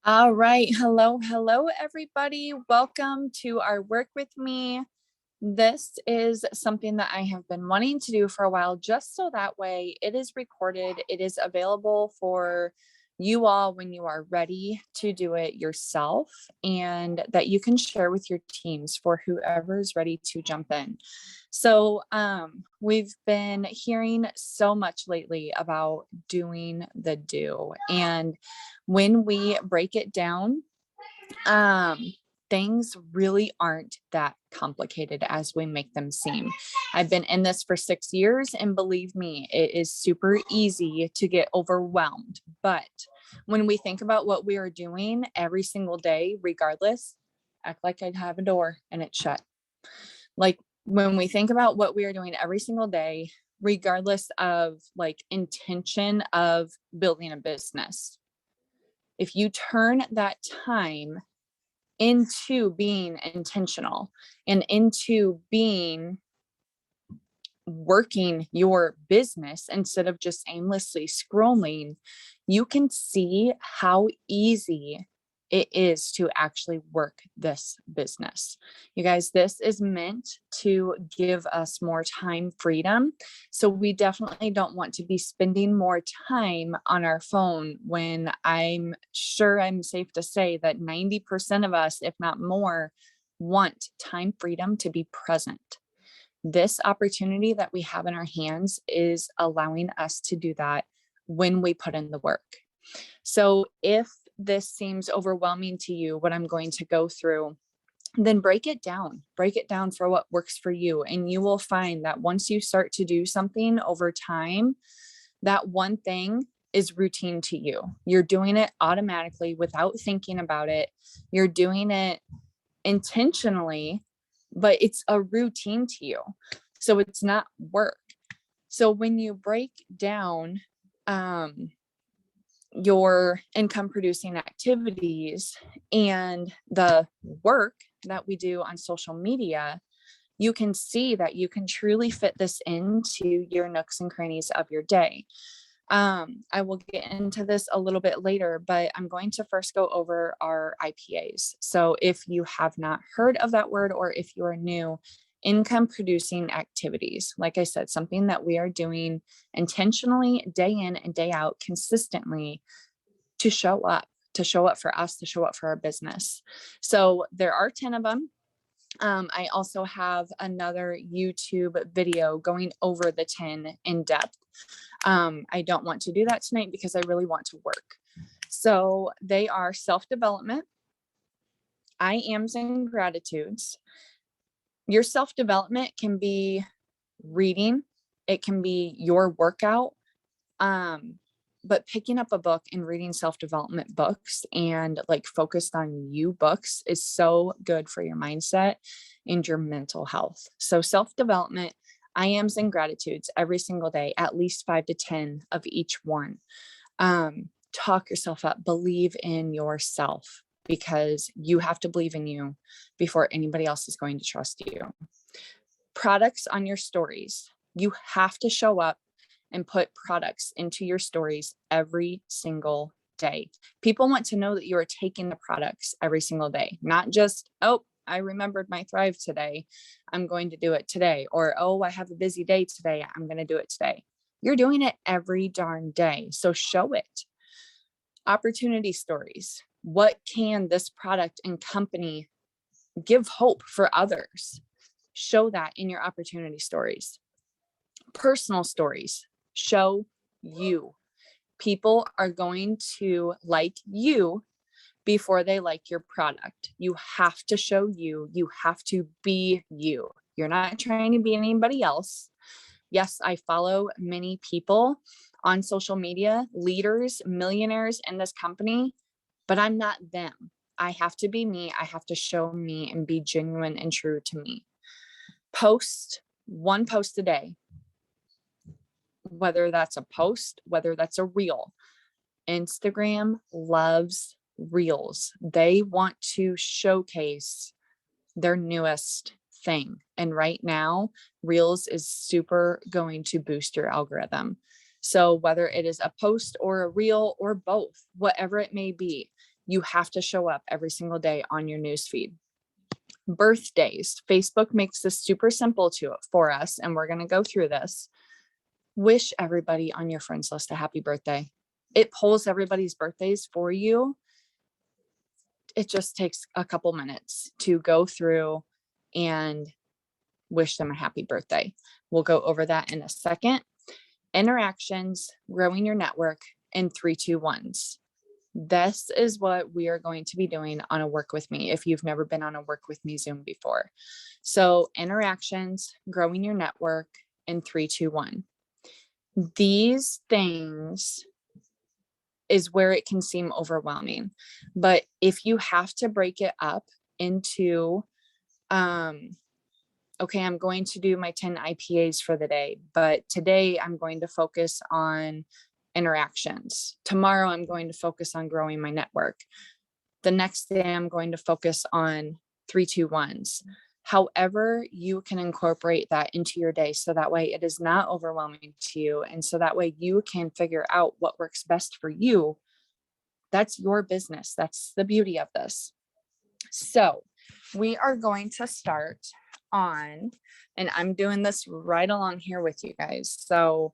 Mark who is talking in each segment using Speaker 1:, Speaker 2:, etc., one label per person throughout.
Speaker 1: All right. Hello, everybody. Welcome to our Work With Me. This is something that I have been wanting to do for a while, just so that way it is recorded. It is available for you all when you are ready to do it yourself, and that you can share with your teams for whoever is ready to jump in. So, we've been hearing so much lately about doing the do. And when we break it down, um, things really aren't that complicated as we make them seem. I've been in this for 6 years, and believe me, it is super easy to get overwhelmed. But when we think about what we are doing every single day, regardless, act like I'd have a door and it's shut. Like when we think about what we are doing every single day, regardless of like intention of building a business, if you turn that time into being intentional and into being working your business instead of just aimlessly scrolling, you can see how easy it is to actually work this business. You guys, this is meant to give us more time freedom. So we definitely don't want to be spending more time on our phone when I'm sure I'm safe to say that 90% of us, if not more, want time freedom to be present. This opportunity that we have in our hands is allowing us to do that when we put in the work. So if this seems overwhelming to you, what I'm going to go through, then break it down for what works for you. And you will find that once you start to do something over time, that one thing is routine to you. You're doing it automatically without thinking about it. You're doing it intentionally, but it's a routine to you. So it's not work. So when you break down your income producing activities and the work that we do on social media, you can see that you can truly fit this into your nooks and crannies of your day. I will get into this a little bit later, but I'm going to first go over our IPAs. So if you have not heard of that word, or if you are new, income producing activities, like I said, something that we are doing intentionally day in and day out consistently to show up, for us, to show up for our business. So there are 10 of them. I also have another YouTube video going over the 10 in depth. I don't want to do that tonight because I really want to work. So they are self-development, I ams and gratitudes. Your self-development can be reading, it can be your workout, but picking up a book and reading self-development books and like focused on you books is so good for your mindset and your mental health. So self-development, I ams and gratitudes every single day, at least 5 to 10 of each one. Talk yourself up, believe in yourself, because you have to believe in you before anybody else is going to trust you. Products on your stories. You have to show up and put products into your stories every single day. People want to know that you are taking the products every single day, not just, oh, I remembered my Thrive today, I'm going to do it today. Or, oh, I have a busy day today, I'm going to do it today. You're doing it every darn day. So show it. Opportunity stories. What can this product and company give hope for others? Show that in your opportunity stories. Personal stories. Show you. People are going to like you before they like your product. You have to show you. You have to be you. You're not trying to be anybody else. Yes, I follow many people on social media, leaders, millionaires in this company, but I'm not them. I have to be me. I have to show me and be genuine and true to me. Post one post a day, whether that's a post, whether that's a reel. Instagram loves reels. They want to showcase their newest thing. And right now, reels is super going to boost your algorithm. So whether it is a post or a reel or both, whatever it may be, You have to show up every single day on your newsfeed. Birthdays. Facebook makes this super simple for us, and we're going to go through this. Wish everybody on your friends list a happy birthday. It pulls everybody's birthdays for you. It just takes a couple minutes to go through and wish them a happy birthday. We'll go over that in a second. Interactions, growing your network in 3, 2, 1s. This is what we are going to be doing on a Work With Me if you've never been on a Work With Me Zoom before. So interactions, growing your network in 3, 2, 1. These things is where it can seem overwhelming. But if you have to break it up into, okay, I'm going to do my 10 IPAs for the day, but today I'm going to focus on interactions. Tomorrow I'm going to focus on growing my network. The next day I'm going to focus on 3, 2, 1s. However, you can incorporate that into your day so that way it is not overwhelming to you. And so that way you can figure out what works best for you. That's your business. That's the beauty of this. So we are going to start on, and I'm doing this right along here with you guys. So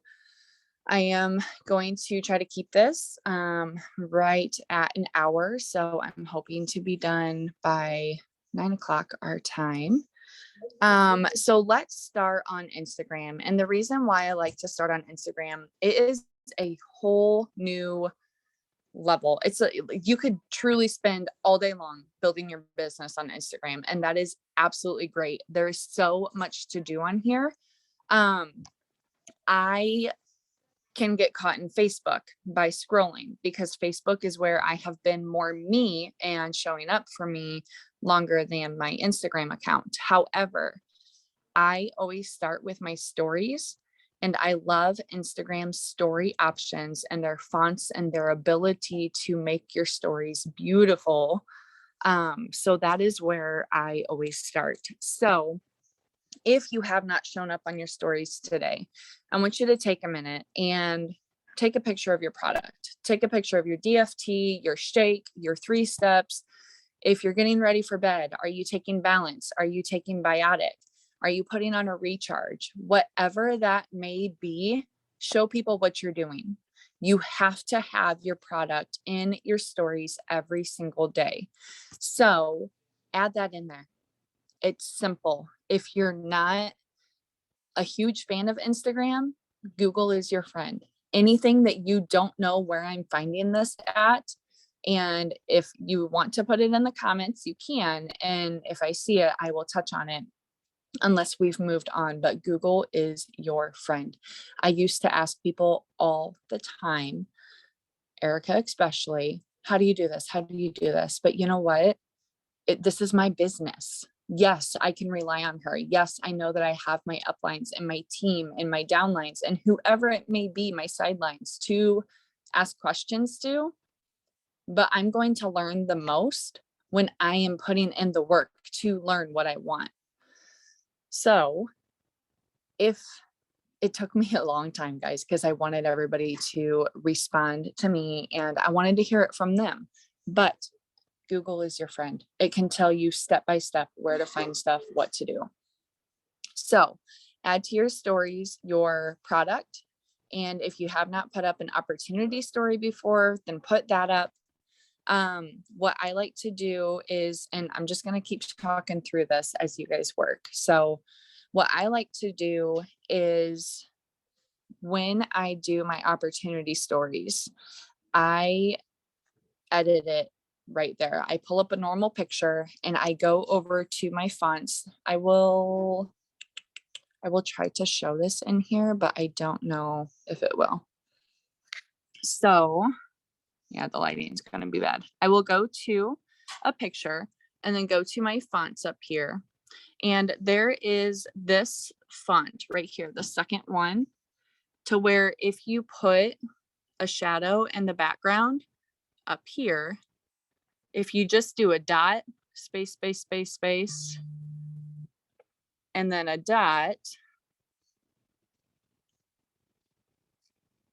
Speaker 1: I am going to try to keep this right at an hour. So I'm hoping to be done by 9 o'clock our time. So let's start on Instagram. And the reason why I like to start on Instagram, it is a whole new level. You could truly spend all day long building your business on Instagram, and that is absolutely great. There's so much to do on here. I can get caught in Facebook by scrolling because Facebook is where I have been more me and showing up for me longer than my Instagram account. However, I always start with my stories, and I love Instagram's story options and their fonts and their ability to make your stories beautiful. So that is where I always start. So if you have not shown up on your stories today, I want you to take a minute and take a picture of your product. Take a picture of your DFT, your shake, your 3 steps. If you're getting ready for bed, are you taking balance? Are you taking biotic? Are you putting on a recharge? Whatever that may be, show people what you're doing. You have to have your product in your stories every single day. So add that in there. It's simple. If you're not a huge fan of Instagram, Google is your friend. Anything that you don't know where I'm finding this at, and if you want to put it in the comments, you can. And if I see it, I will touch on it unless we've moved on. But Google is your friend. I used to ask people all the time, Erica especially, how do you do this? How do you do this? But you know what? This is my business. Yes, I can rely on her. Yes, I know that I have my uplines and my team and my downlines and whoever it may be, my sidelines to ask questions to. But I'm going to learn the most when I am putting in the work to learn what I want. So if it took me a long time, guys, because I wanted everybody to respond to me and I wanted to hear it from them. But Google is your friend. It can tell you step by step where to find stuff, what to do. So add to your stories your product. And if you have not put up an opportunity story before, then put that up. What I like to do is, and I'm just going to keep talking through this as you guys work. So what I like to do is when I do my opportunity stories, I edit it right there. I pull up a normal picture and I go over to my fonts. I will try to show this in here, but I don't know if it will. So yeah, the lighting is going to be bad. I will go to a picture and then go to my fonts up here. And there is this font right here, the second one, to where if you put a shadow in the background up here, if you just do a dot, space, space, space, space, and then a dot,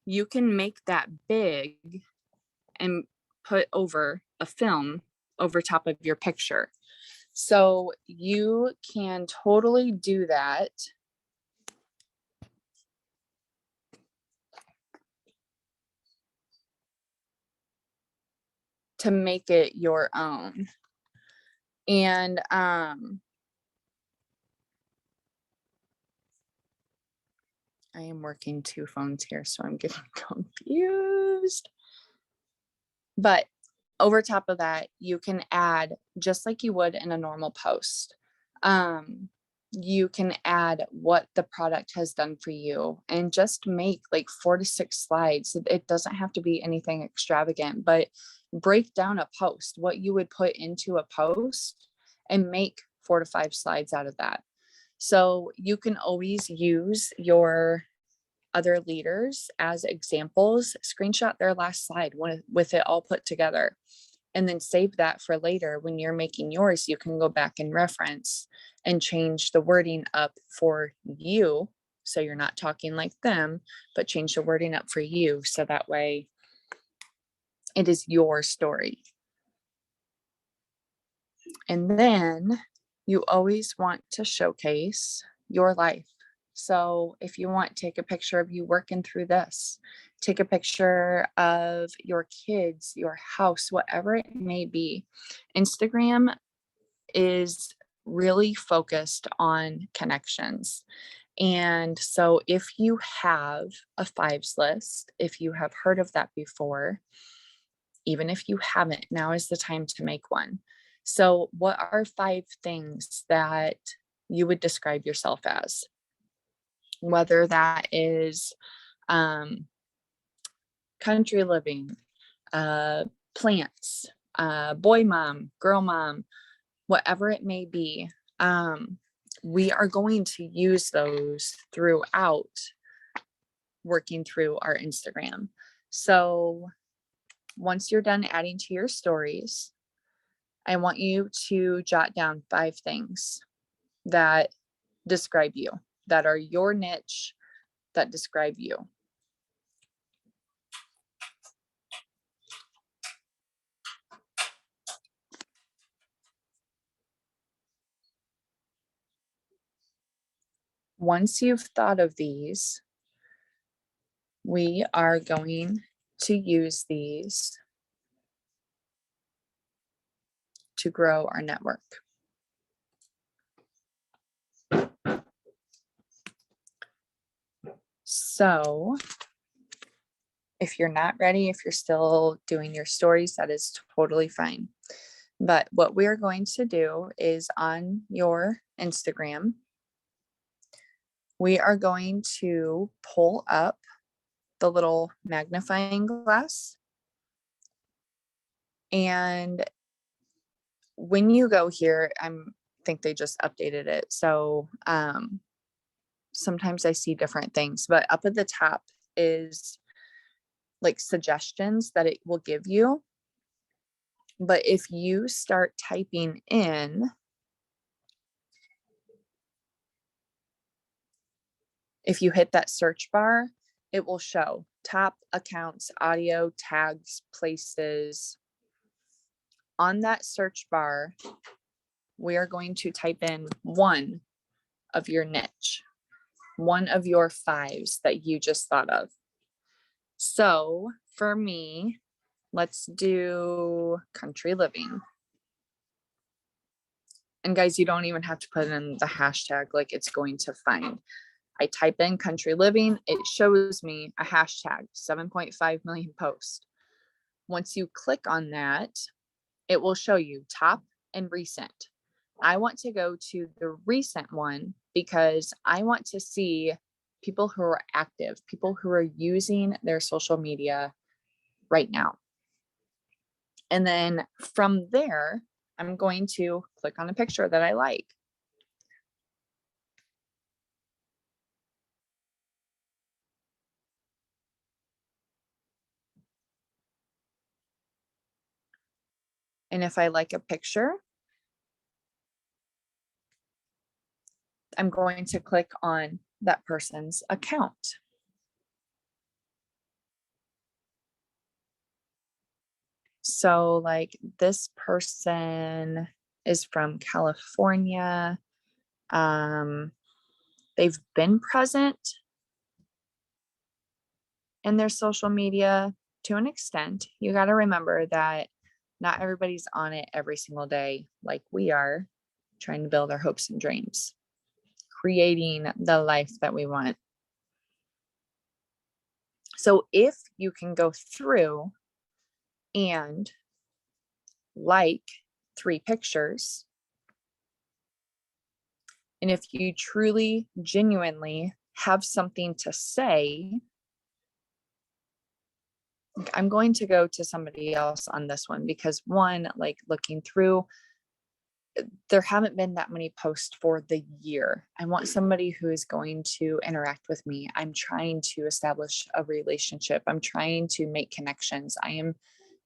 Speaker 1: you can make that big and put over a film over top of your picture. So you can totally do that. To make it your own. And I am working two phones here, so I'm getting confused. But over top of that, you can add, just like you would in a normal post, you can add what the product has done for you and just make like 4 to 6 slides. It doesn't have to be anything extravagant, but break down a post, what you would put into a post, and make 4 to 5 slides out of that. So you can always use your other leaders as examples, screenshot their last slide with it all put together, and then save that for later. When you're making yours, you can go back and reference and change the wording up for you. So you're not talking like them, but change the wording up for you. So that way it is your story. And then you always want to showcase your life. So if you want, take a picture of you working through this, take a picture of your kids, your house, whatever it may be. Instagram is really focused on connections. And so if you have a fives list, if you have heard of that before, even if you haven't, now is the time to make one. So what are 5 things that you would describe yourself as? Whether that is country living, plants, boy mom, girl mom, whatever it may be, we are going to use those throughout working through our Instagram. So once you're done adding to your stories, I want you to jot down 5 things that describe you, that are your niche, that describe you. Once you've thought of these, we are going to use these to grow our network. So if you're not ready, if you're still doing your stories, that is totally fine. But what we're going to do is on your Instagram, we are going to pull up the little magnifying glass. And when you go here, I think they just updated it. So sometimes I see different things, but up at the top is like suggestions that it will give you. But if you start typing in, if you hit that search bar, it will show top accounts, audio, tags, places. On that search bar, we are going to type in one of your niche, one of your 5s that you just thought of. So for me, let's do country living. And guys, you don't even have to put in the hashtag, like it's going to find. I type in country living, it shows me a hashtag, 7.5 million posts. Once you click on that, it will show you top and recent. I want to go to the recent one because I want to see people who are active, people who are using their social media right now. And then from there, I'm going to click on a picture that I like. And if I like a picture, I'm going to click on that person's account. So like this person is from California. They've been present in their social media to an extent. You got to remember that not everybody's on it every single day like we are, trying to build our hopes and dreams, creating the life that we want. So if you can go through and like 3 pictures, and if you truly, genuinely have something to say, I'm going to go to somebody else on this one because one, like looking through, there haven't been that many posts for the year. I want somebody who is going to interact with me. I'm trying to establish a relationship. I'm trying to make connections. I am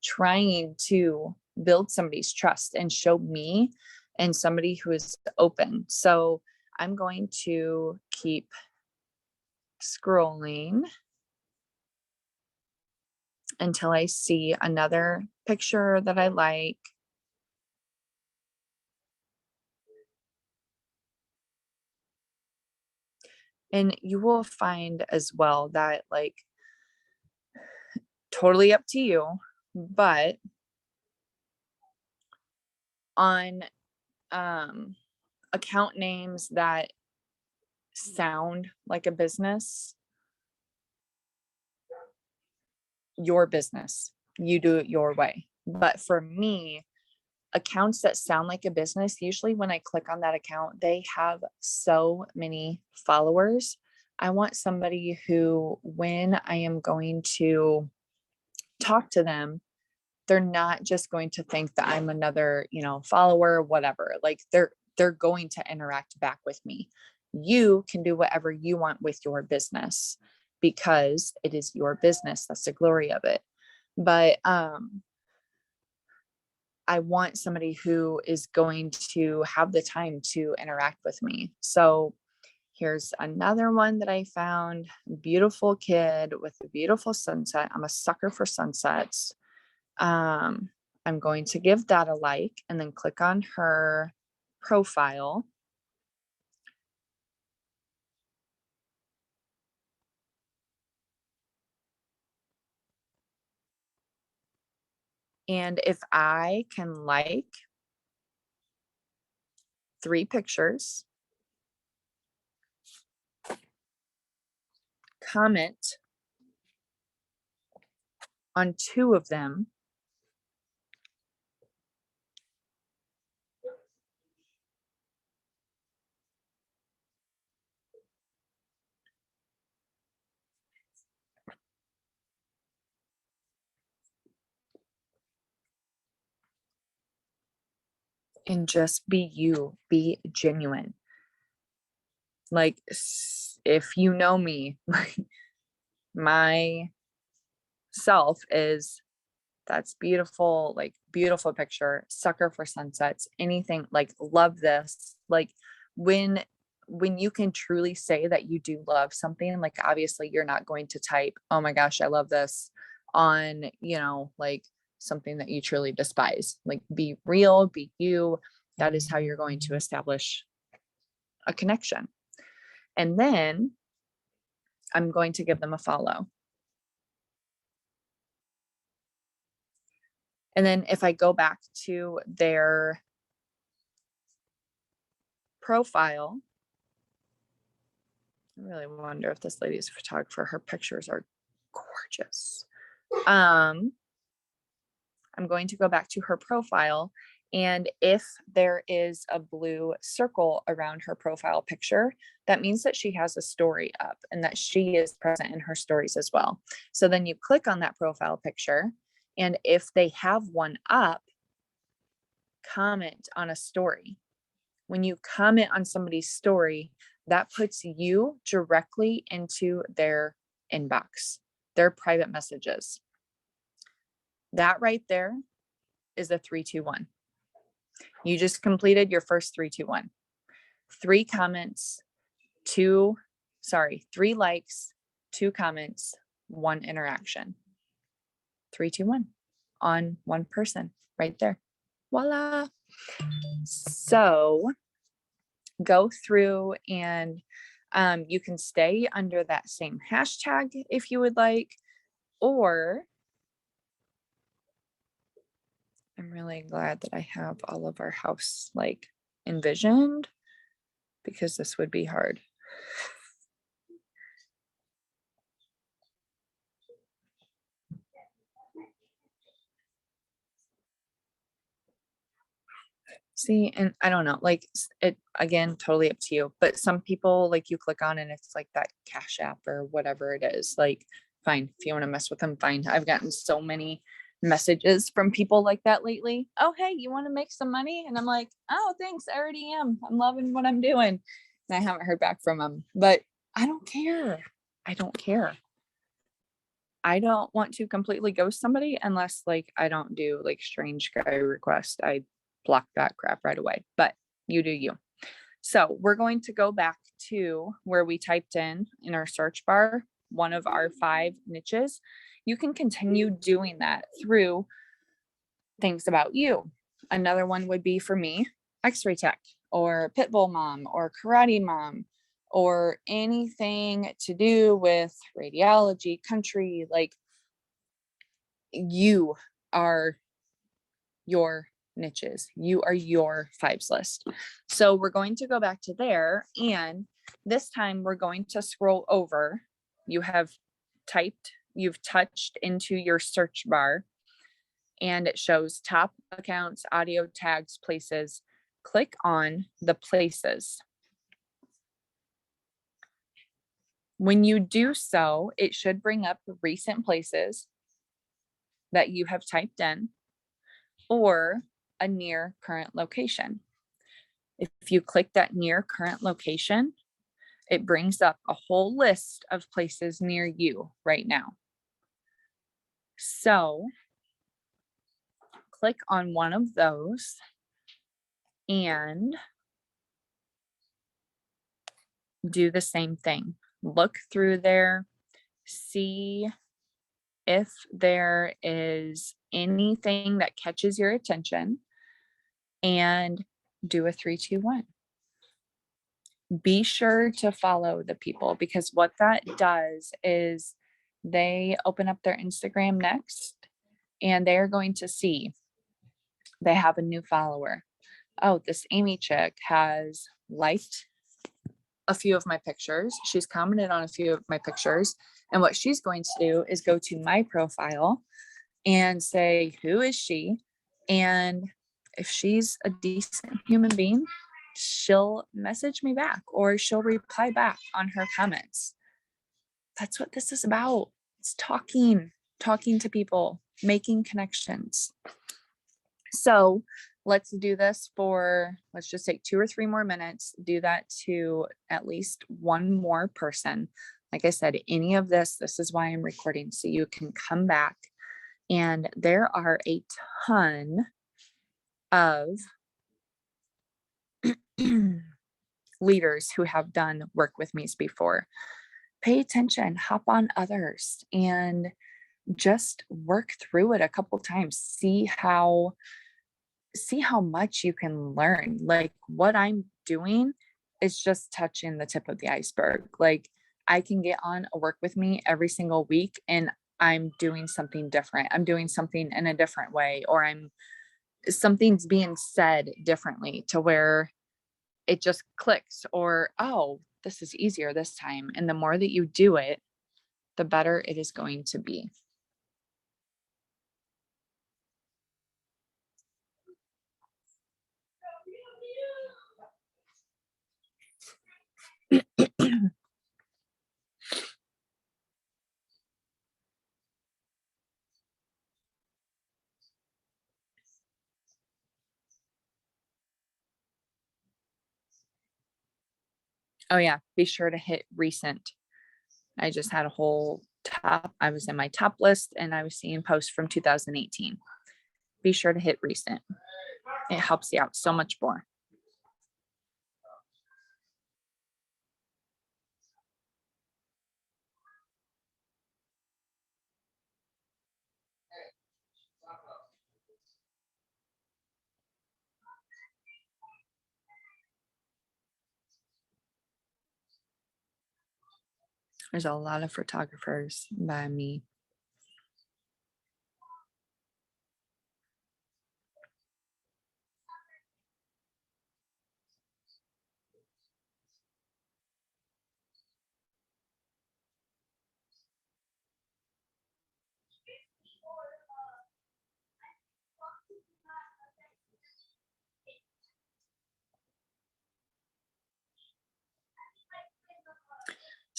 Speaker 1: trying to build somebody's trust and show me and somebody who is open. So I'm going to keep scrolling until I see another picture that I like. And you will find as well that like totally up to you, but on account names that sound like a business, your business, you do it your way. But for me, accounts that sound like a business, usually when I click on that account, they have so many followers. I want somebody who, when I am going to talk to them, they're not just going to think that I'm another, follower, whatever. Like they're going to interact back with me. You can do whatever you want with your business because it is your business. That's the glory of it. But I want somebody who is going to have the time to interact with me. So here's another one that I found. Beautiful kid with a beautiful sunset. I'm a sucker for sunsets. I'm going to give that a like and then click on her profile. And if I can like 3 pictures, comment on 2 of them, and just be you, be genuine. Like if you know me, my self is that's beautiful, like beautiful picture, sucker for sunsets, anything, like love this. Like when you can truly say that you do love something, like obviously you're not going to type, oh my gosh, I love this on, like something that you truly despise. Like be real, be you. That is how you're going to establish a connection. And then I'm going to give them a follow. And then if I go back to their profile, I really wonder if this lady's a photographer. Her pictures are gorgeous. I'm going to go back to her profile. And if there is a blue circle around her profile picture, that means that she has a story up and that she is present in her stories as well. So then you click on that profile picture. And if they have one up, comment on a story. When you comment on somebody's story, that puts you directly into their inbox, their private messages. That right there is a 3-2-1. You just completed your first 3-2-1. 3 comments, 3 likes, 2 comments, 1 interaction. 3-2-1. on one person right there. Voila. So go through and you can stay under that same hashtag if you would like, or I'm really glad that I have all of our house like envisioned, because this would be hard. See, and I don't know, like it again, totally up to you. But some people like you click on and it's like that Cash App or whatever it is. Like, fine, if you want to mess with them, fine. I've gotten so many messages from people like that lately. Oh, hey, you want to make some money? And I'm like, oh, thanks. I already am. I'm loving what I'm doing. And I haven't heard back from them, but I don't care. I don't care. I don't want to completely ghost somebody unless like I don't do like strange guy request. I block that crap right away, but you do you. So we're going to go back to where we typed in our search bar, one of our 5 niches. You can continue doing that through things about you. Another one would be for me, X-ray tech or pitbull mom or karate mom or anything to do with radiology, country, like you are your niches. You are your 5s list. So we're going to go back to there. And this time we're going to scroll over. You've touched into your search bar and it shows top accounts, audio tags, places. Click on the places. When you do so, it should bring up recent places that you have typed in or a near current location. If you click that near current location, it brings up a whole list of places near you right now. So click on one of those and do the same thing. Look through there, see if there is anything that catches your attention, and do a 3, 2, 1. Be sure to follow the people, because what that does is they open up their Instagram next and they're going to see they have a new follower. Oh, this Amy chick has liked a few of my pictures. She's commented on a few of my pictures. And what she's going to do is go to my profile and say, who is she? And if she's a decent human being, she'll message me back or she'll reply back on her comments. That's what this is about. It's talking to people, making connections. So let's do this for, let's just take 2 or 3 more minutes, do that to at least one more person. Like I said, any of this is why I'm recording, so you can come back. And there are a ton of leaders who have done work with me before. Pay attention, hop on others, and just work through it a couple times. See how much you can learn. Like what I'm doing is just touching the tip of the iceberg. Like I can get on a work with me every single week and I'm doing something different. I'm doing something in a different way, or something's being said differently to where it just clicks, or, oh, this is easier this time. And the more that you do it, the better it is going to be. Oh yeah, be sure to hit recent. I just had a whole top. I was in my top list and I was seeing posts from 2018. Be sure to hit recent. It helps you out so much more. There's a lot of photographers by me.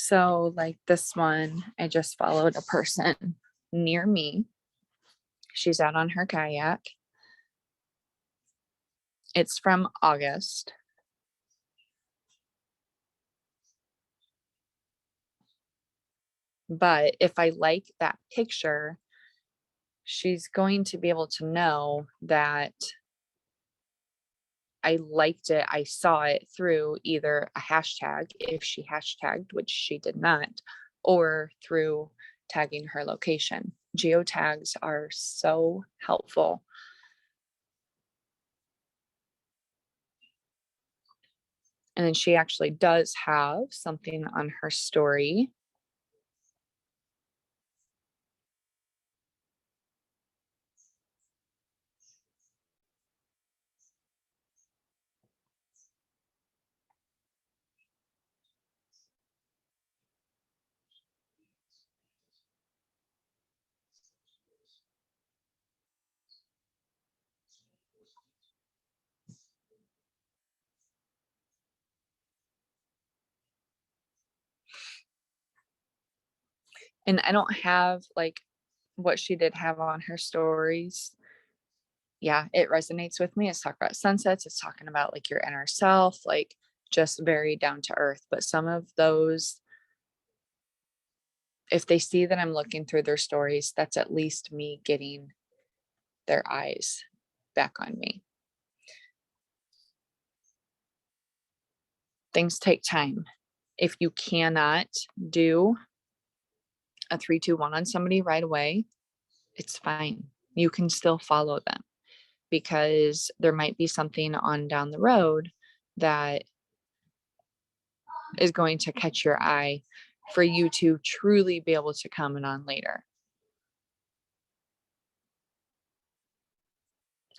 Speaker 1: So like this one, I just followed a person near me. She's out on her kayak. It's from August. But if I like that picture, she's going to be able to know that I liked it. I saw it through either a hashtag, if she hashtagged, which she did not, or through tagging her location. Geotags are so helpful. And then she actually does have something on her story. And I don't have like what she did have on her stories. Yeah, it resonates with me. It's talking about sunsets. It's talking about like your inner self, like just very down to earth. But some of those, if they see that I'm looking through their stories, that's at least me getting their eyes back on me. Things take time. If you cannot do a 3-2-1 on somebody right away, it's fine. You can still follow them because there might be something on down the road that is going to catch your eye for you to truly be able to comment on later.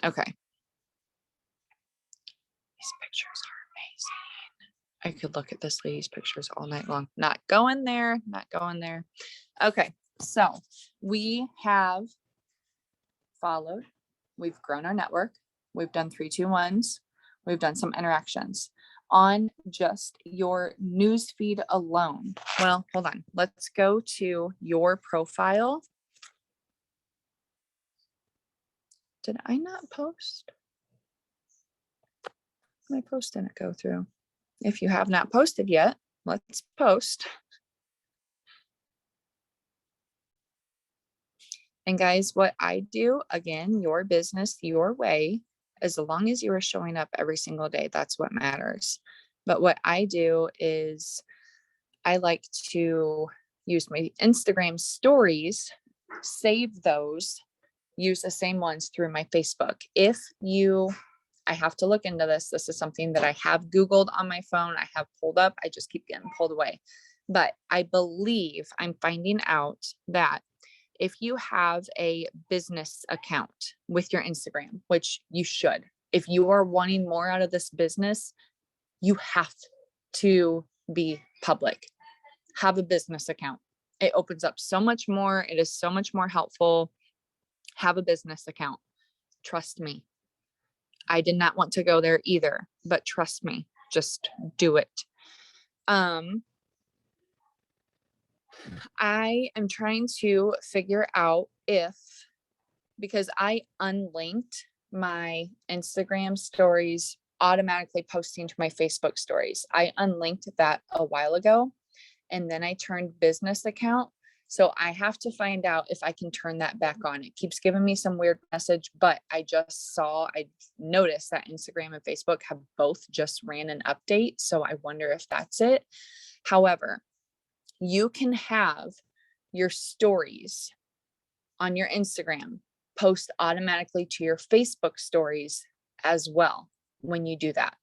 Speaker 1: Okay. These pictures are amazing. I could look at this lady's pictures all night long. Not going there, not going there. Okay, so we have followed, we've grown our network, we've done 3-2-1s, we've done some interactions on just your news feed alone. Well, hold on. Let's go to your profile. Did I not post? My post didn't go through. If you have not posted yet, let's post. And guys, what I do, again, your business, your way, as long as you are showing up every single day, that's what matters. But what I do is I like to use my Instagram stories, save those, use the same ones through my Facebook. I have to look into this. This is something that I have Googled on my phone. I have pulled up. I just keep getting pulled away. But I believe I'm finding out that if you have a business account with your Instagram, which you should, if you are wanting more out of this business, you have to be public. Have a business account. It opens up so much more. It is so much more helpful. Have a business account. Trust me. I did not want to go there either, but trust me, just do it. I am trying to figure out because I unlinked my Instagram stories automatically posting to my Facebook stories. I unlinked that a while ago, and then I turned business account. So I have to find out if I can turn that back on. It keeps giving me some weird message, but I noticed that Instagram and Facebook have both just ran an update. So I wonder if that's it. However, you can have your stories on your Instagram post automatically to your Facebook stories as well when you do that.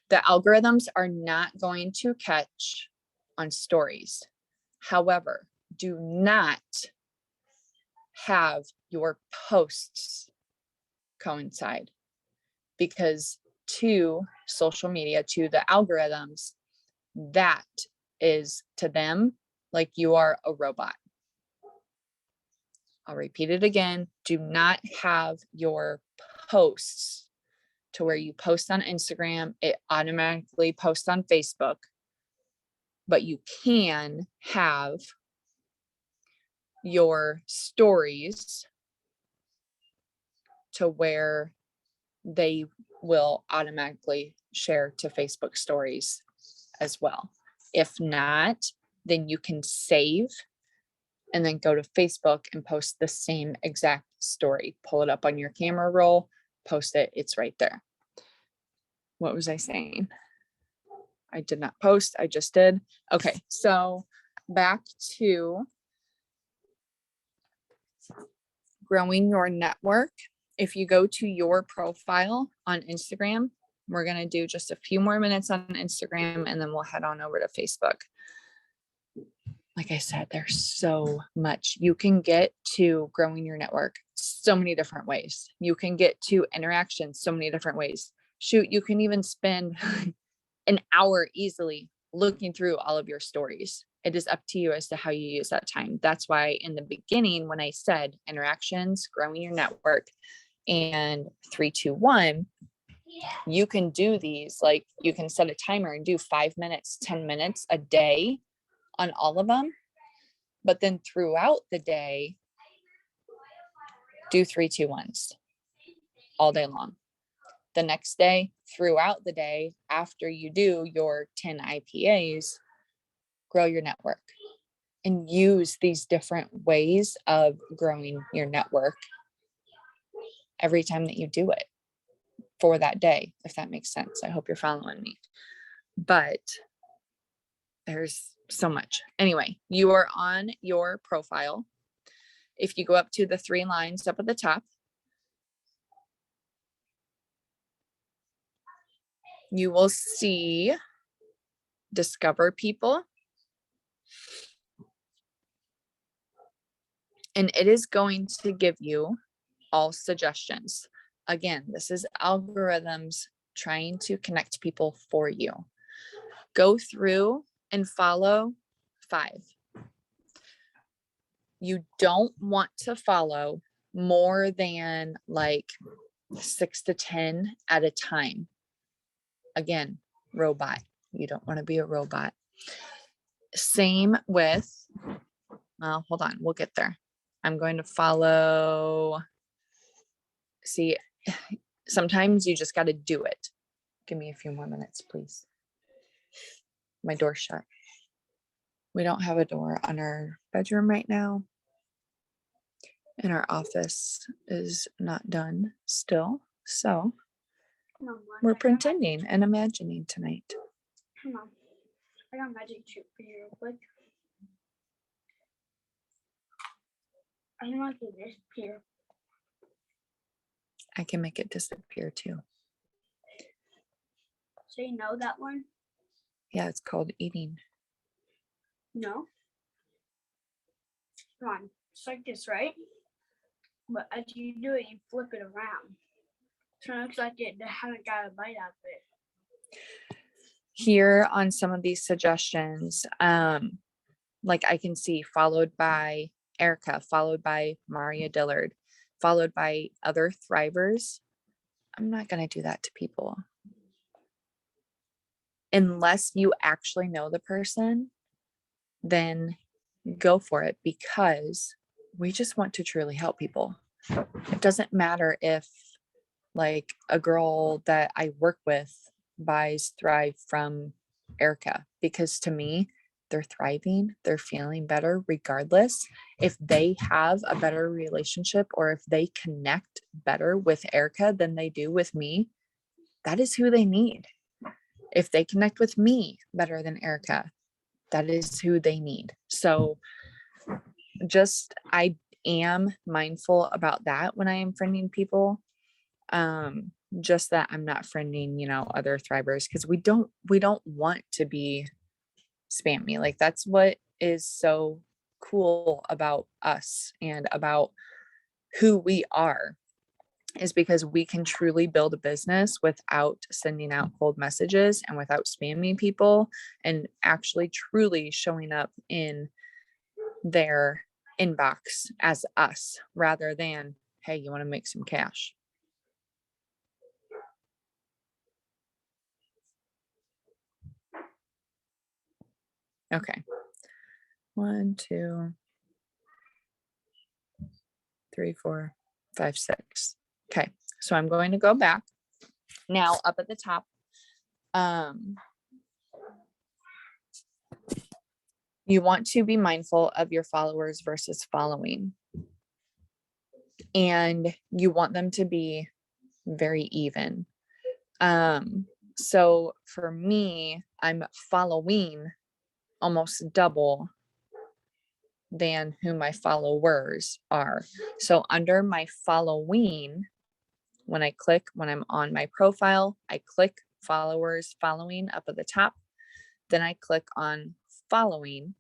Speaker 1: The algorithms are not going to catch on stories. However, do not have your posts coincide, because to social media, to the algorithms, that is to them like you are a robot. I'll repeat it again. Do not have your posts to where you post on Instagram, it automatically posts on Facebook, but you can have your stories to where they will automatically share to Facebook stories as well. If not, then you can save and then go to Facebook and post the same exact story. Pull it up on your camera roll, post it, it's right there. What was I saying? I did not post, I just did. Okay, so back to growing your network. If you go to your profile on Instagram, we're going to do just a few more minutes on Instagram and then we'll head on over to Facebook. Like I said, there's so much you can get to growing your network, so many different ways. You can get to interactions so many different ways. Shoot, you can even spend an hour easily looking through all of your stories. It is up to you as to how you use that time. That's why in the beginning, when I said interactions, growing your network, and 3, 2, 1, you can do these, like you can set a timer and do 5 minutes, 10 minutes a day on all of them. But then throughout the day, do 3, 2, 1s all day long. The next day, throughout the day, after you do your 10 IPAs, grow your network and use these different ways of growing your network every time that you do it for that day, if that makes sense. I hope you're following me. But there's so much. Anyway, you are on your profile. If you go up to the 3 lines up at the top, you will see discover people. And it is going to give you all suggestions. Again, this is algorithms trying to connect people for you. Go through and follow 5. You don't want to follow more than like 6 to 10 at a time. Again, robot. You don't want to be a robot. Same with, well, hold on, we'll get there. I'm going to follow, see, sometimes you just got to do it. Give me a few more minutes, please. My door's shut. We don't have a door on our bedroom right now. And our office is not done still. So we're pretending and imagining tonight.
Speaker 2: Come on. I got a magic trick for you real quick. I want to disappear.
Speaker 1: I can make it disappear too.
Speaker 2: So you know that one?
Speaker 1: Yeah, it's called eating.
Speaker 2: No. Come on. It's like this, right? But as you do it, you flip it around. So it looks like they haven't got a bite out of it.
Speaker 1: Here on some of these suggestions, like I can see followed by Erica, followed by Maria Dillard, followed by other thrivers. I'm not going to do that to people. Unless you actually know the person, then go for it, because we just want to truly help people. It doesn't matter if like a girl that I work with buys Thrive from Erica, because to me, they're thriving, they're feeling better regardless. If they have a better relationship or if they connect better with Erica than they do with me, that is who they need. If they connect with me better than Erica, that is who they need. So just, I am mindful about that when I am friending people. Just that I'm not friending, other thrivers, because we don't want to be spammy. Like that's what is so cool about us and about who we are is because we can truly build a business without sending out cold messages and without spamming people, and actually truly showing up in their inbox as us rather than, hey, you want to make some cash? Okay. 1, 2, 3, 4, 5, 6. Okay. So I'm going to go back now up at the top. You want to be mindful of your followers versus following. And you want them to be very even. So for me, I'm following almost double than who my followers are. So under my following, when I'm on my profile, I click followers, following up at the top. Then I click on following,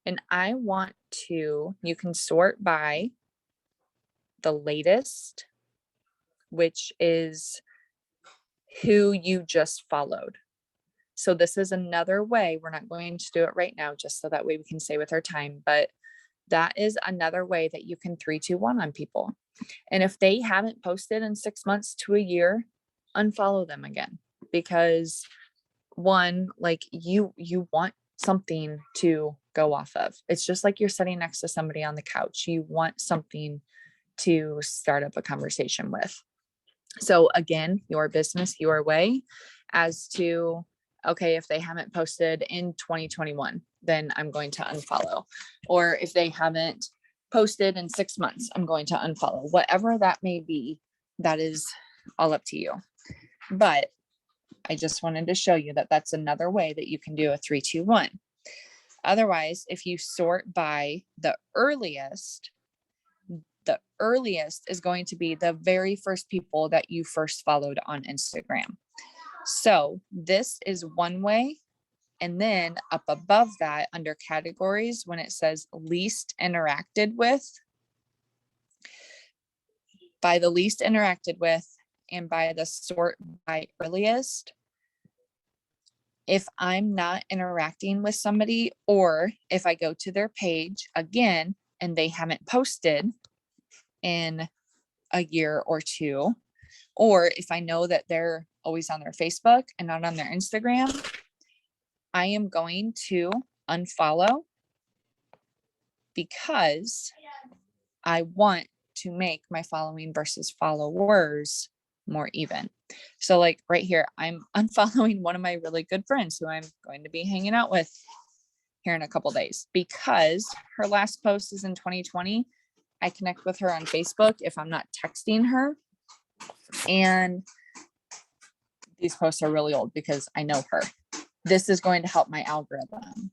Speaker 1: and I want to, you can sort by the latest, which is who you just followed. So this is another way. We're not going to do it right now, just so that way we can stay with our time, but that is another way that you can 3, 2, 1 on people. And if they haven't posted in 6 months to a year, unfollow them again, because one, like you want something to go off of. It's just like you're sitting next to somebody on the couch. You want something to start up a conversation with. So again, your business, your way, as to, okay, if they haven't posted in 2021, then I'm going to unfollow. Or if they haven't posted in 6 months, I'm going to unfollow. Whatever that may be, that is all up to you. But I just wanted to show you that that's another way that you can do a 3, 2, 1. Otherwise, if you sort by the earliest is going to be the very first people that you first followed on Instagram. So this is one way. And then up above that, under categories, when it says least interacted with, by the least interacted with and by the sort by earliest, if I'm not interacting with somebody, or if I go to their page again and they haven't posted in a year or two, or if I know that they're always on their Facebook and not on their Instagram, I am going to unfollow, because I want to make my following versus followers more even. So like right here, I'm unfollowing one of my really good friends who I'm going to be hanging out with here in a couple days, because her last post is in 2020. I connect with her on Facebook if I'm not texting her. And these posts are really old because I know her. This is going to help my algorithm.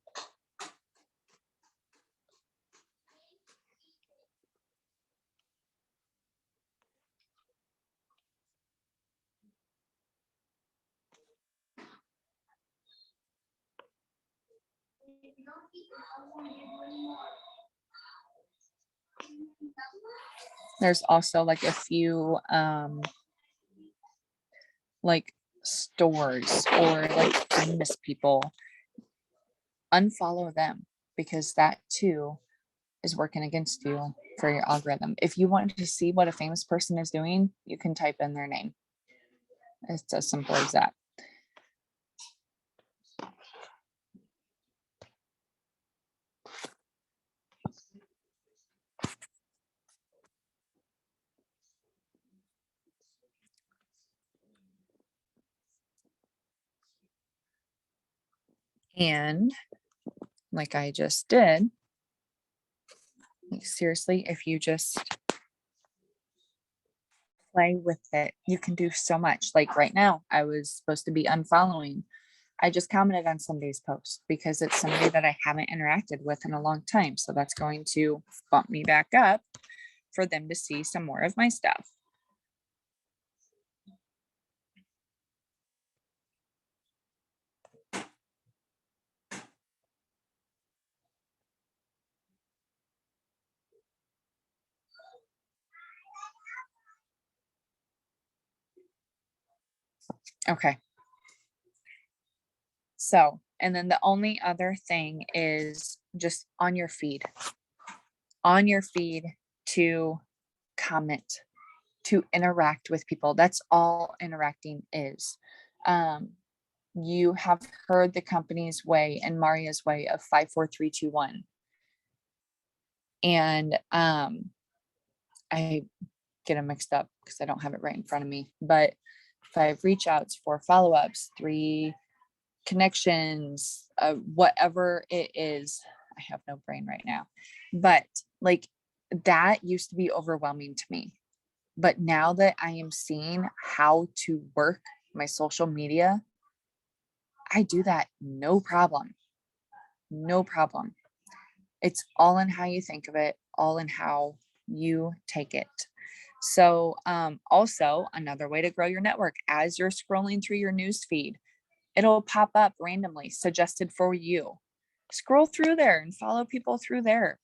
Speaker 1: There's also like a few like stores or like famous people. Unfollow them, because that too is working against you for your algorithm. If you want to see what a famous person is doing, you can type in their name. It's as simple as that. And like I just did, like seriously, if you just play with it, you can do so much. Like right now, I was supposed to be unfollowing. I just commented on somebody's post because it's somebody that I haven't interacted with in a long time. So that's going to bump me back up for them to see some more of my stuff. Okay. So, and then the only other thing is just on your feed to comment, to interact with people. That's all interacting is. Um, you have heard the company's way and Maria's way of 5 4 3 2 1. And I get them mixed up because I don't have it right in front of me. But 5 reach outs, 4 follow ups, 3 connections, whatever it is. I have no brain right now. But like that used to be overwhelming to me. But now that I am seeing how to work my social media, I do that no problem. No problem. It's all in how you think of it, all in how you take it. So, also another way to grow your network as you're scrolling through your news feed, it'll pop up randomly suggested for you. Scroll through there and follow people through there.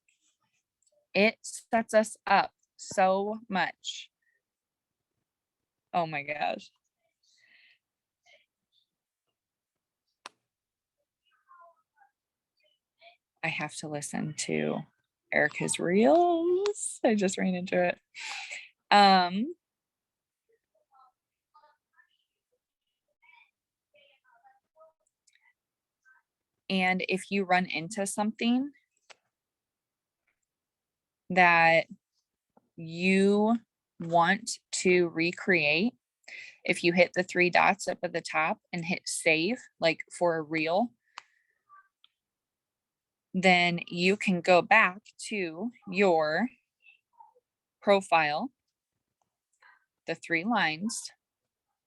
Speaker 1: It sets us up so much. Oh my gosh. I have to listen to Erica's reels. I just ran into it. And if you run into something that you want to recreate, if you hit the 3 dots up at the top and hit save, like for a reel, then you can go back to your profile, the 3 lines,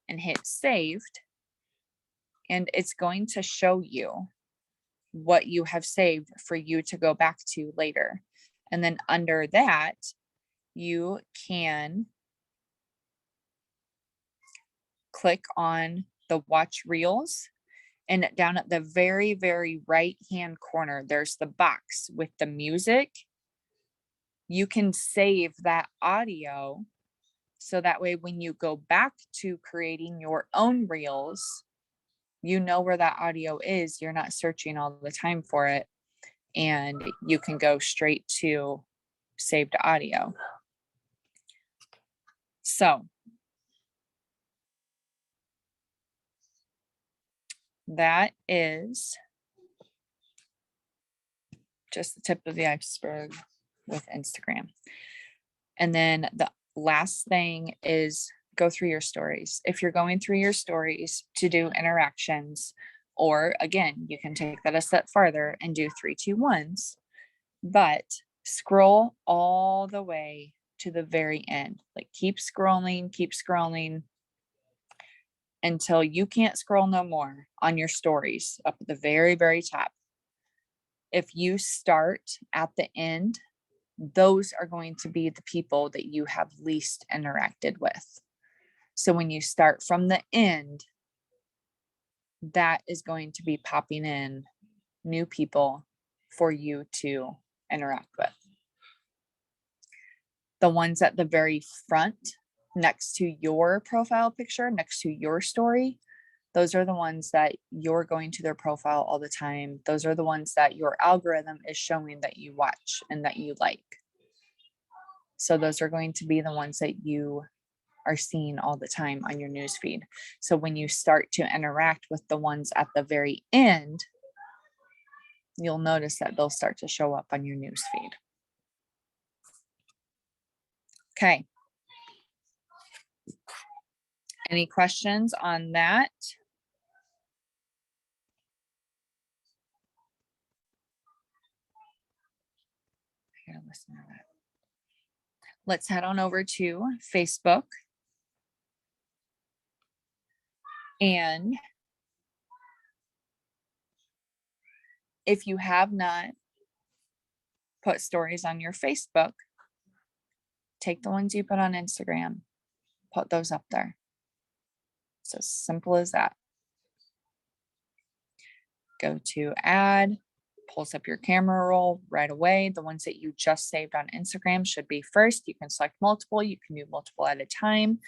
Speaker 1: and hit saved. And it's going to show you what you have saved for you to go back to later. And then under that, you can click on the watch reels, and down at the very, very right hand corner, there's the box with the music. You can save that audio. So that way, when you go back to creating your own reels, you know where that audio is. You're not searching all the time for it. And you can go straight to saved audio. So that is just the tip of the iceberg with Instagram. And then the last thing is go through your stories. If you're going through your stories to do interactions, or again, you can take that a step farther and do 3 2 1s, but scroll all the way to the very end. Like keep scrolling until you can't scroll no more on your stories up at the very, very top. If you start at the end, those are going to be the people that you have least interacted with. So when you start from the end, that is going to be popping in new people for you to interact with. The ones at the very front, next to your profile picture, next to your story, those are the ones that you're going to their profile all the time. Those are the ones that your algorithm is showing that you watch and that you like. So those are going to be the ones that you are seeing all the time on your newsfeed. So when you start to interact with the ones at the very end, you'll notice that they'll start to show up on your newsfeed. Okay. Any questions on that? I gotta listen to that. Let's head on over to Facebook. And if you have not put stories on your Facebook, take the ones you put on Instagram, put those up there. It's as simple as that. Go to add, pulls up your camera roll right away. The ones that you just saved on Instagram should be first. You can select multiple, you can do multiple at a time.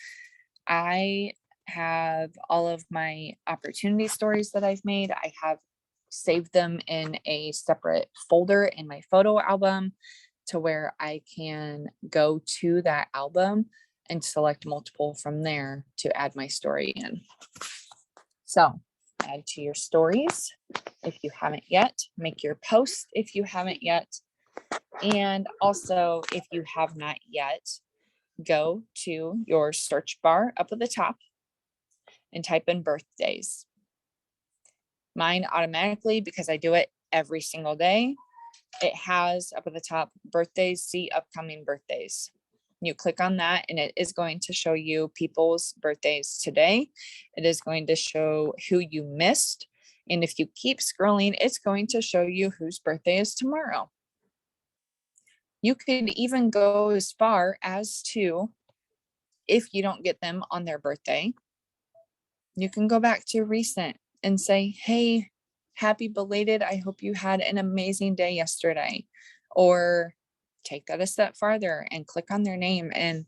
Speaker 1: I have all of my opportunity stories that I've made. I have saved them in a separate folder in my photo album to where I can go to that album and select multiple from there to add my story in. So add to your stories if you haven't yet, make your post if you haven't yet. And also, if you have not yet, go to your search bar up at the top and type in birthdays. Mine automatically, because I do it every single day, it has up at the top birthdays, see upcoming birthdays. You click on that and it is going to show you people's birthdays today. It is going to show who you missed. And if you keep scrolling, it's going to show you whose birthday is tomorrow. You could even go as far as to, if you don't get them on their birthday, you can go back to recent and say, hey, happy belated. I hope you had an amazing day yesterday. Or take that a step farther and click on their name. And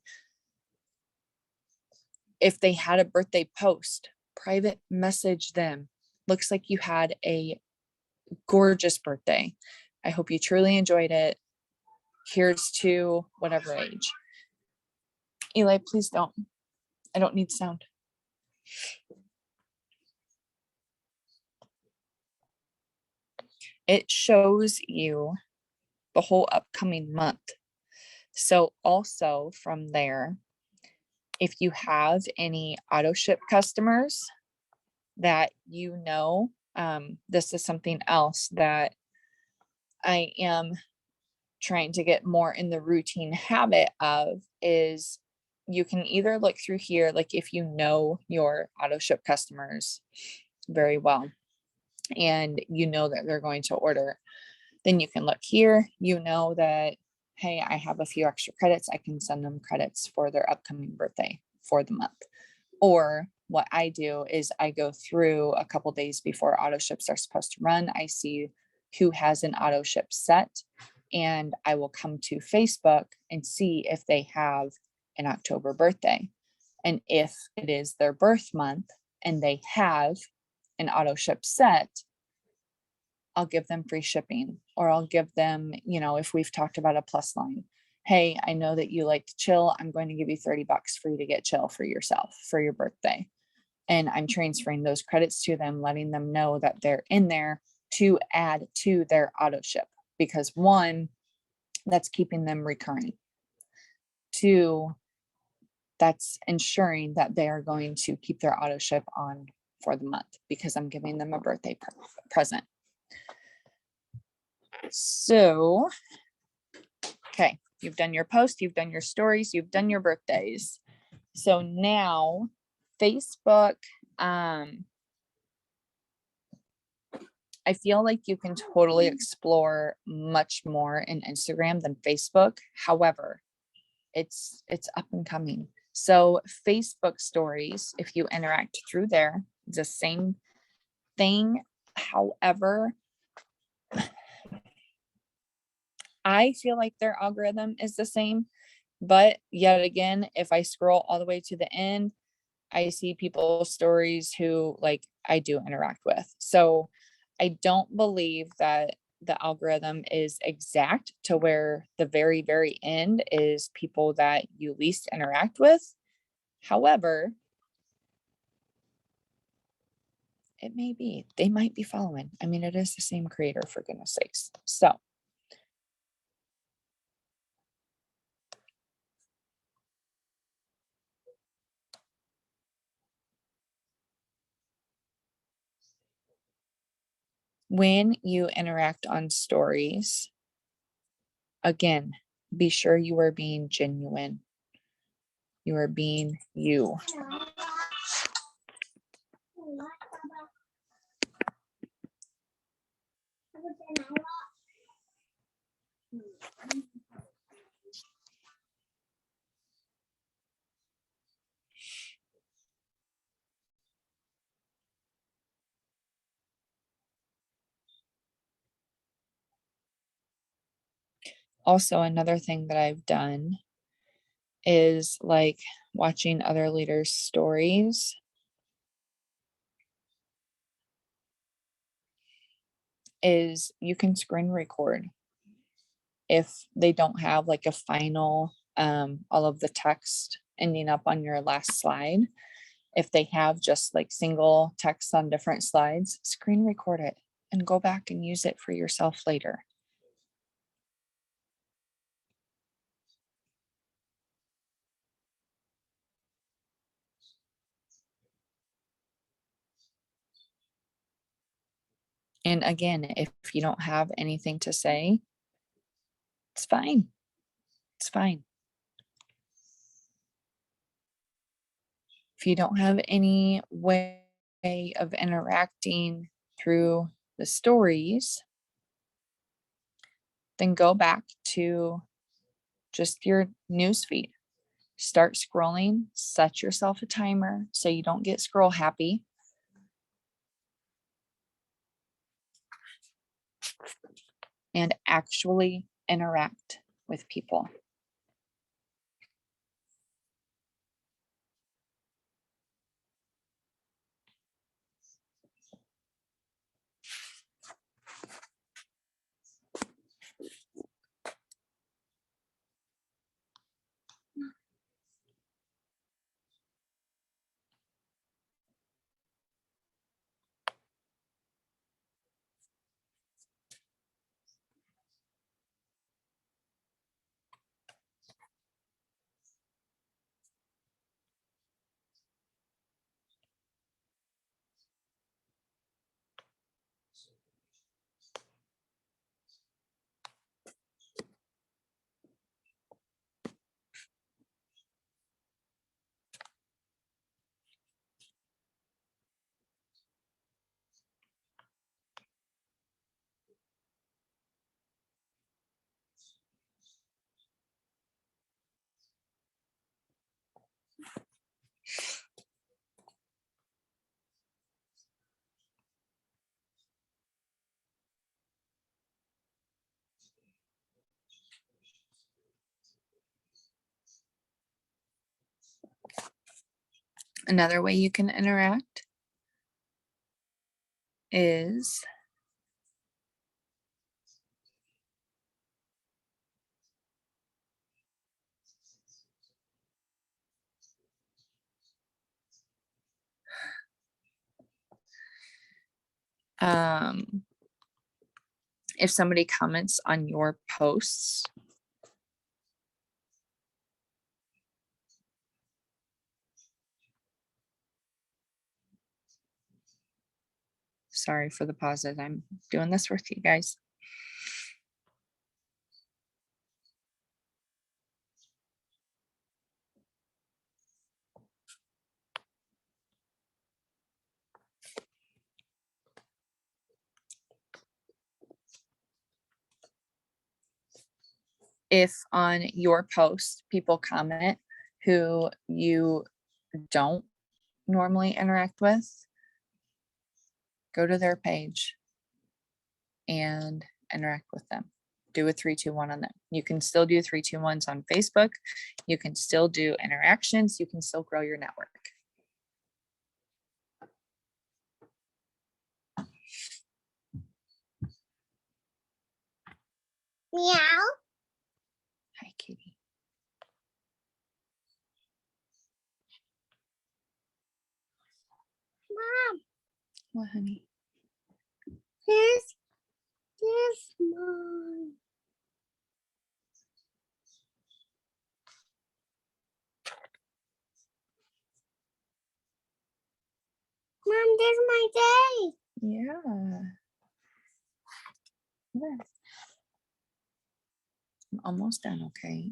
Speaker 1: if they had a birthday post, private message them. Looks like you had a gorgeous birthday. I hope you truly enjoyed it. Here's to whatever age. Eli, please don't. I don't need sound. It shows you the whole upcoming month. So also from there, if you have any auto ship customers that you know, this is something else that I am trying to get more in the routine habit of, is you can either look through here, like if you know your auto ship customers very well and you know that they're going to order, then you can look here, you know that, hey, I have a few extra credits. I can send them credits for their upcoming birthday for the month. Or what I do is I go through a couple days before auto ships are supposed to run. I see who has an auto ship set, and I will come to Facebook and see if they have an October birthday. And if it is their birth month and they have an auto ship set, I'll give them free shipping, or I'll give them, if we've talked about a plus line, hey, I know that you like to chill. I'm going to give you $30 for you to get chill for yourself for your birthday. And I'm transferring those credits to them, letting them know that they're in there to add to their auto ship. Because one, that's keeping them recurring. Two, that's ensuring that they are going to keep their auto ship on for the month, because I'm giving them a birthday present. So, okay, you've done your post, you've done your stories, you've done your birthdays. So now Facebook, I feel like you can totally explore much more in Instagram than Facebook. However, it's up and coming. So Facebook stories, if you interact through there, it's the same thing. However, I feel like their algorithm is the same, but yet again, if I scroll all the way to the end, I see people's stories who like I do interact with. So I don't believe that the algorithm is exact to where the very, very end is people that you least interact with. However, it may be, they might be following. I mean, it is the same creator, for goodness sakes. So when you interact on stories, again, be sure you are being genuine. You are being you. Also, another thing that I've done is like watching other leaders' stories is you can screen record if they don't have like a final, all of the text ending up on your last slide. If they have just like single text on different slides, screen record it and go back and use it for yourself later. And again, if you don't have anything to say, it's fine. It's fine. If you don't have any way of interacting through the stories, then go back to just your news feed. Start scrolling, set yourself a timer so you don't get scroll happy. And actually interact with people. Another way you can interact is if somebody comments on your posts, sorry for the pauses, I'm doing this with you guys. If on your post people comment who you don't normally interact with, go to their page and interact with them. Do a 3, 2, 1 on them. You can still do 3, 2, 1s on Facebook. You can still do interactions. You can still grow your network.
Speaker 2: Meow.
Speaker 1: Hi, Katie.
Speaker 2: Mom,
Speaker 1: What, honey?
Speaker 2: here's mom. Mom, there's my day.
Speaker 1: Yeah. There. I'm almost done, okay?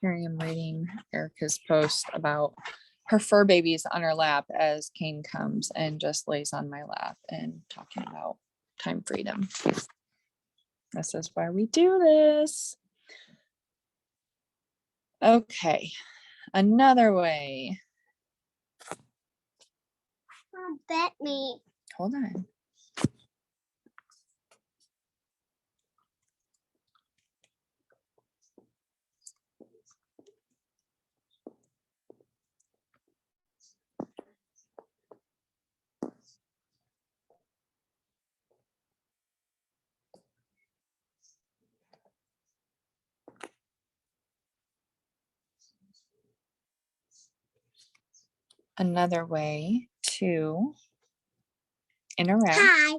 Speaker 1: Here I am reading Erica's post about her fur babies on her lap as Kane comes and just lays on my lap and talking about time freedom. This is why we do this. Okay, another way.
Speaker 2: Mom, bet me.
Speaker 1: Hold on. Another way to interact
Speaker 3: Hi.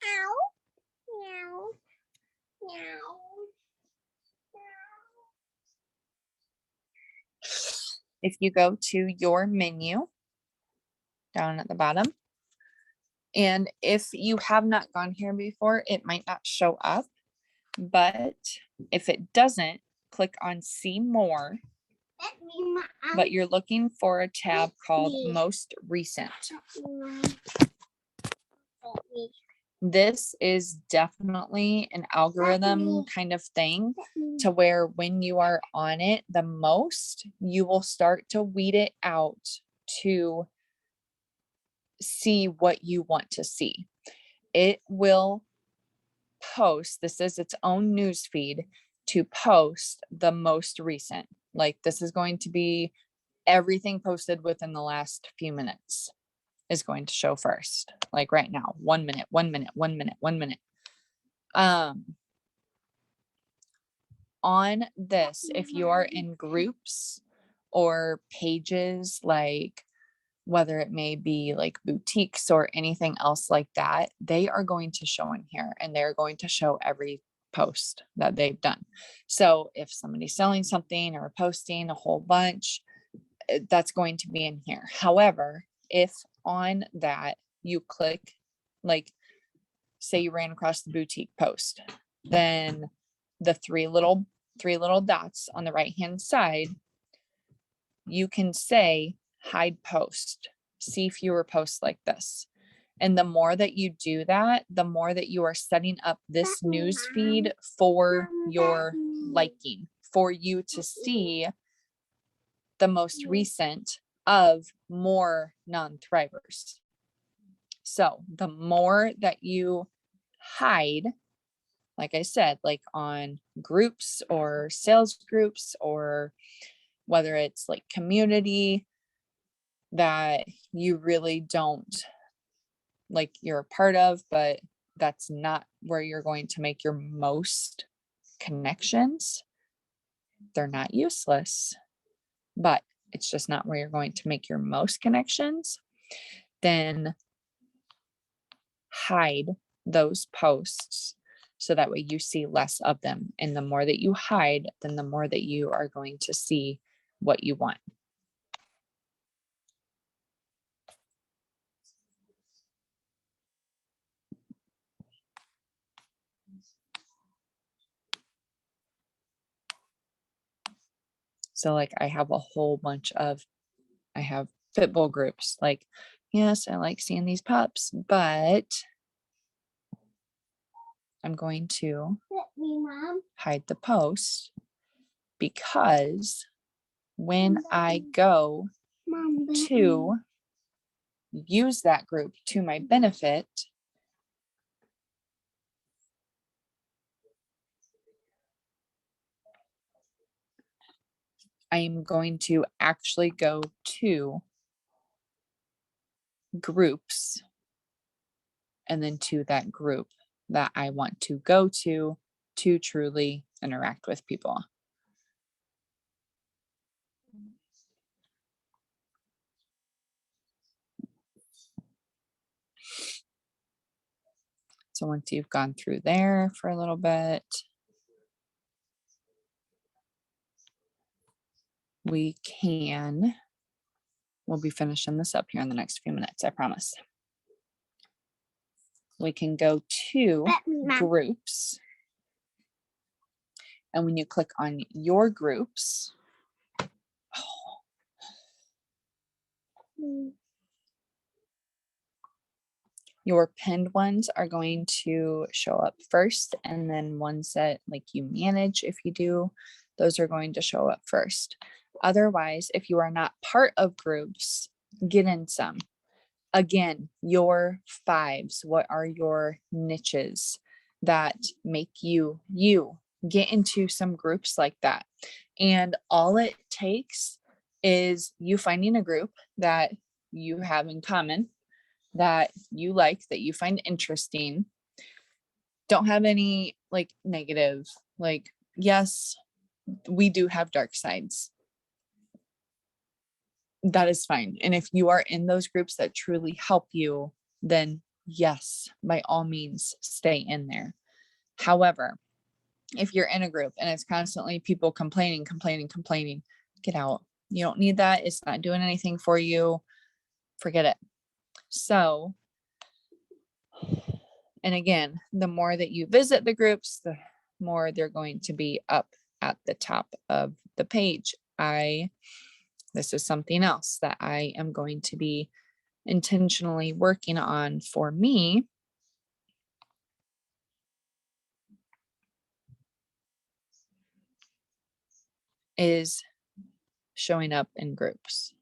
Speaker 3: Ow. Meow. Meow.
Speaker 1: if you go to your menu down at the bottom. And if you have not gone here before, it might not show up. But if it doesn't, click on see more.
Speaker 3: Let me, Mom.
Speaker 1: But you're looking for a tab called
Speaker 3: me.
Speaker 1: most recent.
Speaker 3: Let me, Mom. Let me.
Speaker 1: This is definitely an algorithm kind of thing to where when you are on it the most, you will start to weed it out to see what you want to see. It will post, this is its own news feed to post the most recent. Like this is going to be everything posted within the last few minutes is going to show first. Like right now, 1 minute, 1 minute, 1 minute, 1 minute. On this, if you are in groups or pages, like whether it may be like boutiques or anything else like that, they are going to show in here and they're going to show every post that they've done. So if somebody's selling something or posting a whole bunch, that's going to be in here. However, if on that you click, like say you ran across the boutique post, then the three little dots on the right hand side, you can say hide post, see fewer posts like this. And the more that you do that, the more that you are setting up this news feed for your liking, for you to see the most recent of more non-thrivers. So the more that you hide, like I said, like on groups or sales groups, or whether it's like community that you really don't like, you're a part of, but that's not where you're going to make your most connections. They're not useless, but it's just not where you're going to make your most connections. Then hide those posts so that way you see less of them. And the more that you hide, then the more that you are going to see what you want. So like I have a whole bunch of, I have Pitbull groups. Like, yes, I like seeing these pups, but I'm going to
Speaker 3: Let me, Mom.
Speaker 1: hide the post because when I go
Speaker 3: Mom, let me.
Speaker 1: to use that group to my benefit, I am going to actually go to groups and then to that group that I want to go to truly interact with people. So once you've gone through there for a little bit, we'll be finishing this up here in the next few minutes, I promise. We can go to
Speaker 3: Let me, Mom.
Speaker 1: groups. And when you click on your groups, your pinned ones are going to show up first, and then ones that like you manage, if you do, those are going to show up first. Otherwise, if you are not part of groups, get in some. Again, your fives, what are your niches that make you get into some groups like that? And all it takes is you finding a group that you have in common, that you like, that you find interesting. Don't have any like negative, like, yes, we do have dark sides. that is fine. And if you are in those groups that truly help you, then yes, by all means, stay in there. However, if you're in a group and it's constantly people complaining, get out. You don't need that. It's not doing anything for you. Forget it. So, and again, the more that you visit the groups, the more they're going to be up at the top of the page. This is something else that I am going to be intentionally working on for me. Is showing up in groups.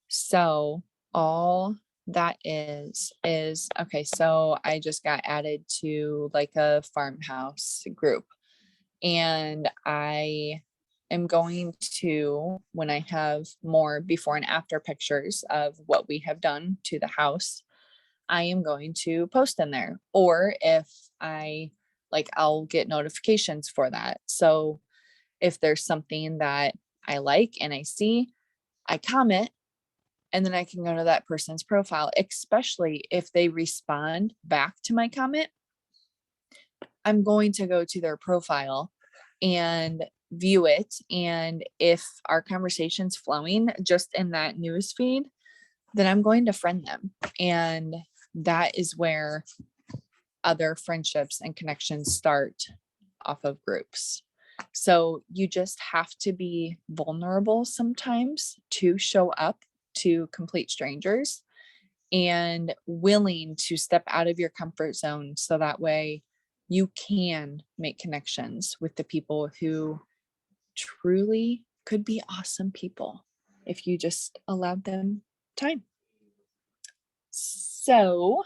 Speaker 1: So all that is okay. So I just got added to like a farmhouse group, and I am going to, when I have more before and after pictures of what we have done to the house, I am going to post in there. Or if I'll get notifications for that. So if there's something that I like and I see, I comment, and then I can go to that person's profile, especially if they respond back to my comment. I'm going to go to their profile and view it. And if our conversation's flowing just in that news feed, then I'm going to friend them. And that is where other friendships and connections start off of groups. So you just have to be vulnerable sometimes to show up to complete strangers, and willing to step out of your comfort zone so that way you can make connections with the people who truly could be awesome people if you just allowed them time. So,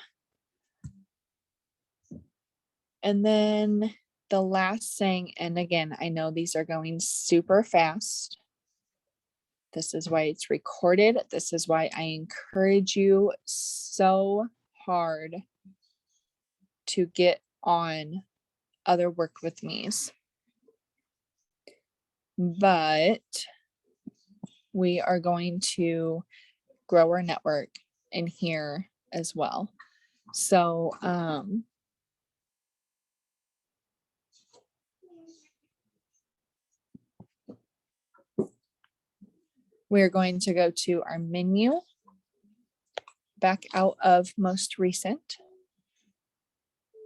Speaker 1: and then the last thing, and again, I know these are going super fast. This is why it's recorded. This is why I encourage you so hard to get on other work with me's. But we are going to grow our network in here as well. So we're going to go to our menu, back out of most recent,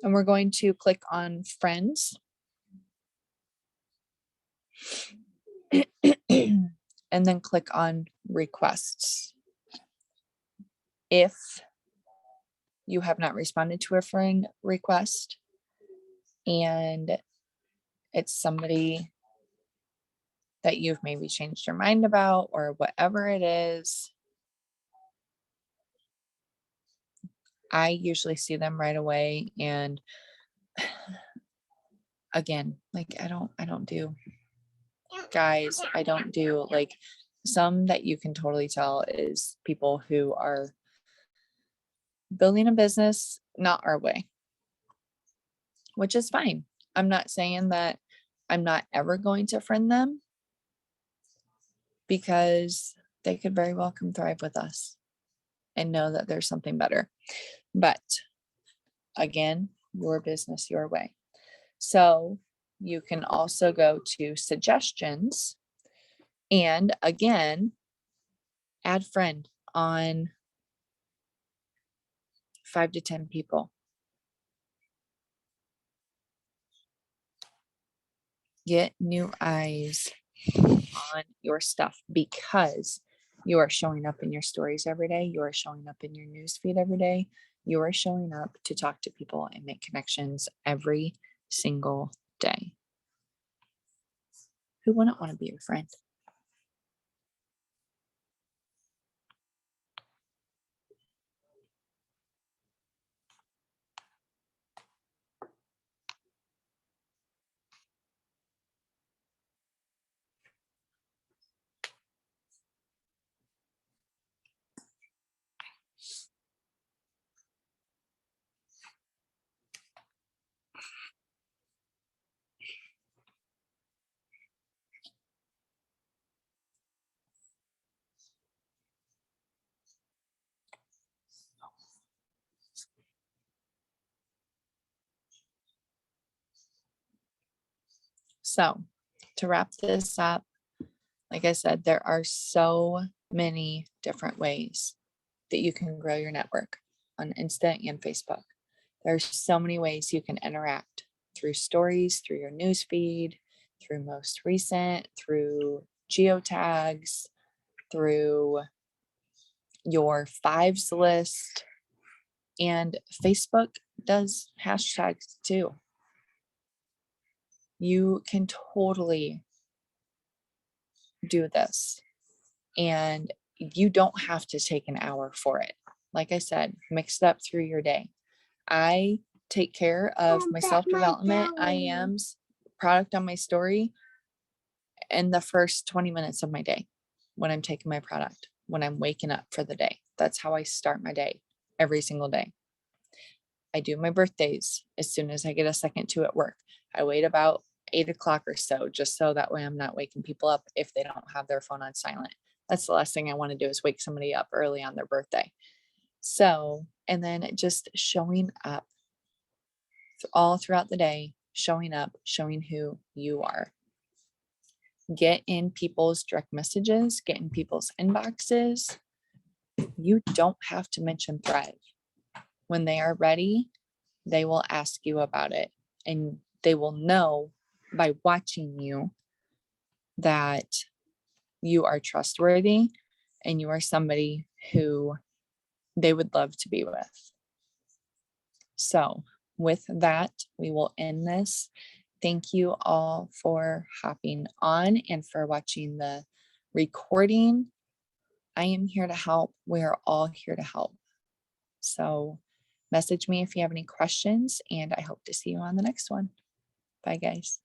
Speaker 1: and we're going to click on friends. And then click on requests. If you have not responded to a friend request and it's somebody that you've maybe changed your mind about or whatever it is, I usually see them right away. And again, like I don't do, guys, I don't do, like, some that you can totally tell is people who are building a business not our way, which is fine. I'm not saying that I'm not ever going to friend them, because they could very well come thrive with us and know that there's something better. But again, your business, your way. So you can also go to suggestions, and again, add friend on 5 to 10 people. Get new eyes on your stuff, because you are showing up in your stories every day. You are showing up in your newsfeed every day. You are showing up to talk to people and make connections every single day. Who wouldn't want to be your friend? So to wrap this up, like I said, there are so many different ways that you can grow your network on Insta and Facebook. There's so many ways you can interact through stories, through your news feed, through most recent, through geotags, through your fives list. And Facebook does hashtags too. You can totally do this, and you don't have to take an hour for it. Like I said, mix it up through your day. I take care of my self-development IAMs product on my story in the first 20 minutes of my day when I'm taking my product, when I'm waking up for the day. That's how I start my day every single day. I do my birthdays as soon as I get a second to at work. I wait about 8 o'clock or so, just so that way I'm not waking people up if they don't have their phone on silent. That's the last thing I want to do is wake somebody up early on their birthday. So, and then just showing up all throughout the day, showing up, showing who you are. Get in people's direct messages, get in people's inboxes. You don't have to mention Thrive. When they are ready, they will ask you about it, and they will know by watching you that you are trustworthy and you are somebody who they would love to be with. So with that, we will end this. Thank you all for hopping on and for watching the recording. I am here to help. We are all here to help. So message me if you have any questions, and I hope to see you on the next one. Bye, guys.